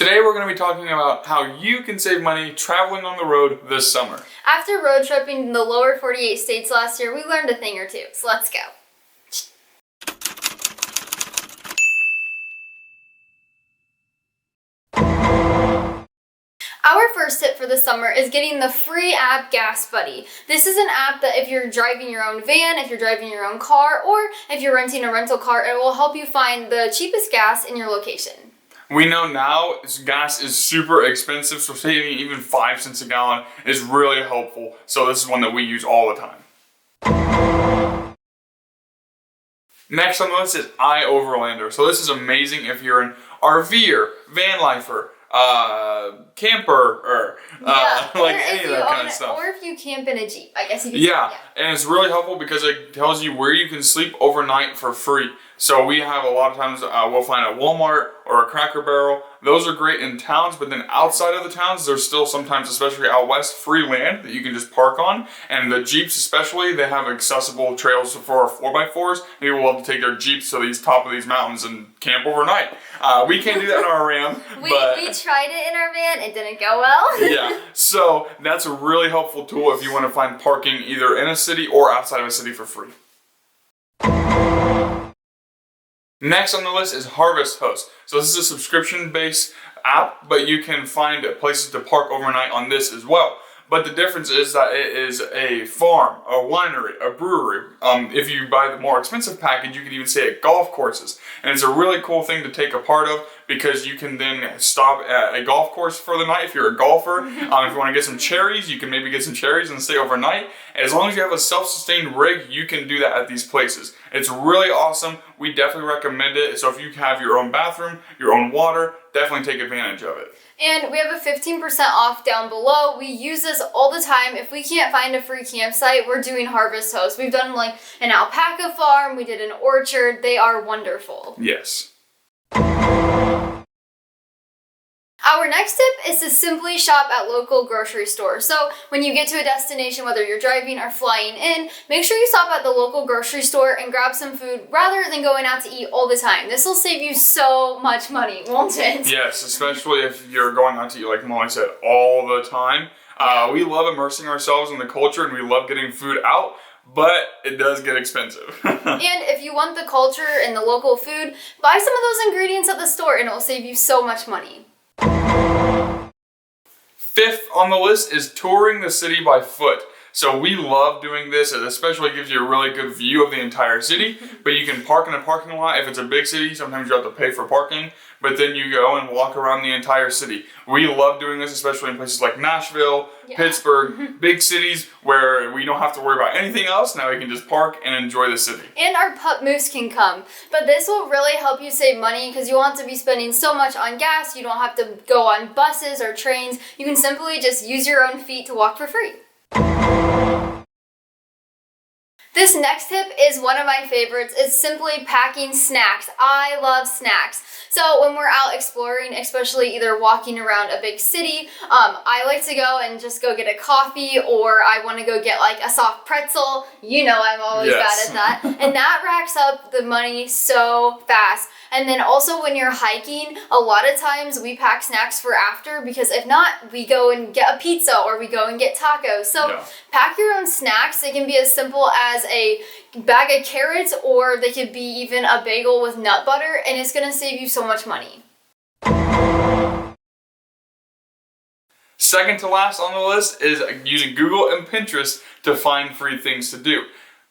Today we're going to be talking about how you can save money traveling on the road this summer. After road tripping in the lower 48 states last year, we learned a thing or two, so let's go. Our first tip for the summer is getting the free app GasBuddy. This is an app that if you're driving your own van, if you're driving your own car, or if you're renting a rental car, it will help you find the cheapest gas in your location. We know now gas is super expensive, so saving even 5 cents a gallon is really helpful. So this is one that we use all the time. Next on the list is iOverlander. So this is amazing if you're an RVer, van lifer, camper, or like any of that kind of stuff. Or if you camp in a Jeep, I guess you can. Yeah, and it's really helpful because it tells you where you can sleep overnight for free. So we have a lot of times, we'll find a Walmart or a Cracker Barrel. Those are great in towns, but then outside of the towns, there's still sometimes, especially out west, free land that you can just park on. And the Jeeps especially, they have accessible trails for 4x4s. People will have to take their Jeeps to these top of these mountains and camp overnight. We can't do that in our Ram. We tried it in our van, it didn't go well. Yeah, so that's a really helpful tool if you want to find parking either in a city or outside of a city for free. Next on the list is Harvest Host. So this is a subscription-based app, but you can find places to park overnight on this as well. But the difference is that it is a farm, a winery, a brewery. If you buy the more expensive package, you can even stay at golf courses. And it's a really cool thing to take a part of because you can then stop at a golf course for the night if you're a golfer. If you want to get some cherries, you can maybe get some cherries and stay overnight. As long as you have a self-sustained rig, you can do that at these places. It's really awesome. We definitely recommend it. So if you have your own bathroom, your own water, definitely take advantage of it. And we have a 15% off down below. We use this all the time. If we can't find a free campsite, we're doing Harvest Host. We've done like an alpaca farm, we did an orchard. They are wonderful. Yes. Our next tip is to simply shop at local grocery stores. So when you get to a destination, whether you're driving or flying in, make sure you stop at the local grocery store and grab some food rather than going out to eat all the time. This will save you so much money, won't it? Yes, especially if you're going out to eat, like Molly said, all the time. We love immersing ourselves in the culture and we love getting food out, but it does get expensive. And if you want the culture and the local food, buy some of those ingredients at the store and it will save you so much money. Fifth on the list is touring the city by foot. So we love doing this. It especially gives you a really good view of the entire city, but you can park in a parking lot. If it's a big city, sometimes you have to pay for parking, but then you go and walk around the entire city. We love doing this, especially in places like Nashville, Pittsburgh, big cities where we don't have to worry about anything else. Now we can just park and enjoy the city. And our pup Moose can come. But this will really help you save money because you won't have to be spending so much on gas. You don't have to go on buses or trains. You can simply just use your own feet to walk for free. This next tip is one of my favorites. It's simply packing snacks. I love snacks. So when we're out exploring, especially either walking around a big city, I like to go and just go get a coffee, or I want to go get like a soft pretzel. You know I'm always bad at that. And that racks up the money so fast. And then also when you're hiking, a lot of times we pack snacks for after, because if not, we go and get a pizza or we go and get tacos. So pack your own snacks. They can be as simple as a bag of carrots, or they could be even a bagel with nut butter, and it's going to save you so much money. Second to last on the list is using Google and Pinterest to find free things to do.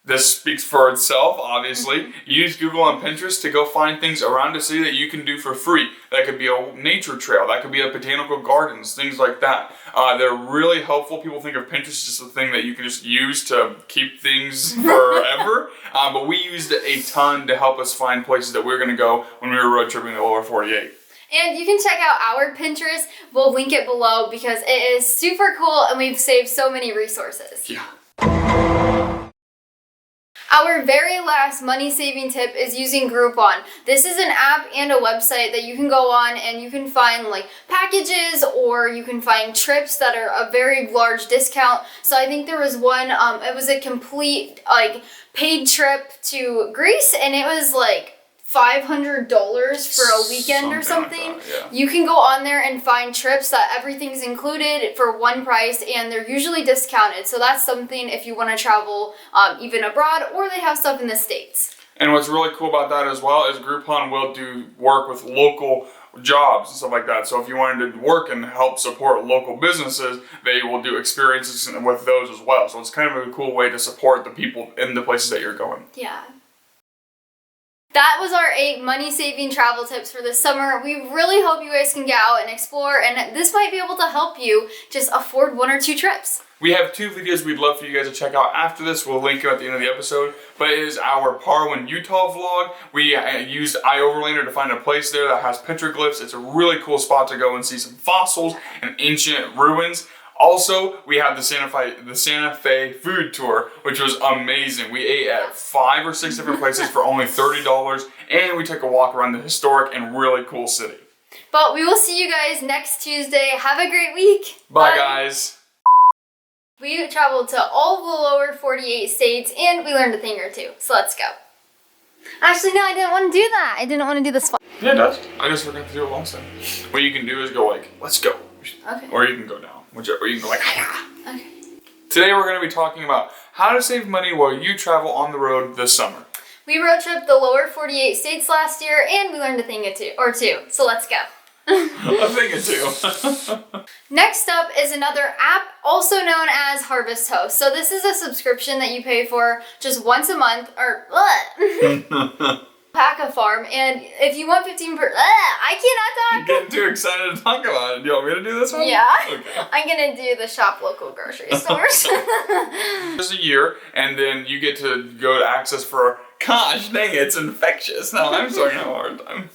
This speaks for itself, obviously. Use Google and Pinterest to go find things around the city that you can do for free. That could be a nature trail, that could be a botanical gardens, things like that. They're really helpful. People think of Pinterest as a thing that you can just use to keep things forever. But we used it a ton to help us find places that we're going to go when we were road tripping the lower 48. And you can check out our Pinterest. We'll link it below because it is super cool and we've saved so many resources. Yeah. Our very last money-saving tip is using Groupon. This is an app and a website that you can go on and you can find like packages, or you can find trips that are a very large discount. So I think there was one, it was a complete like paid trip to Greece, and it was like $500 for a weekend or something. Like that, yeah. You can go on there and find trips that everything's included for one price, and they're usually discounted. So that's something if you want to travel even abroad, or they have stuff in the States. And what's really cool about that as well is Groupon will do work with local jobs and stuff like that. So if you wanted to work and help support local businesses, they will do experiences with those as well. So it's kind of a cool way to support the people in the places that you're going. Yeah. That was our 8 money-saving travel tips for this summer. We really hope you guys can get out and explore, and this might be able to help you just afford 1 or 2 trips. We have 2 videos we'd love for you guys to check out after this. We'll link them at the end of the episode. But it is our Parwin, Utah vlog. We used iOverlander to find a place there that has petroglyphs. It's a really cool spot to go and see some fossils and ancient ruins. Also, we have the Santa Fe food tour, which was amazing. We ate at 5 or 6 different places for only $30, and we took a walk around the historic and really cool city. But we will see you guys next Tuesday. Have a great week. Bye guys. We traveled to all of the lower 48 states, and we learned a thing or 2. So let's go. Actually, no, I didn't want to do that. I didn't want to do this. Yeah, it does. I just forgot to do it last time. What you can do is go like, let's go. Okay. Or you can go down. Whichever, or you can go like, hiya. Okay. Today we're going to be talking about how to save money while you travel on the road this summer. We road tripped the lower 48 states last year, and we learned a thing or two. So let's go. A thing or 2. Next up is another app, also known as Harvest Host. So this is a subscription that you pay for just once a month, or pack a farm, and if you want 15%, I cannot talk. You're getting too excited to talk about it. Do you want me to do this one? Yeah. Okay. I'm gonna do the shop local grocery stores. Just a year, and then you get to go to access for, gosh dang it, it's infectious. Now I'm starting to have a hard time.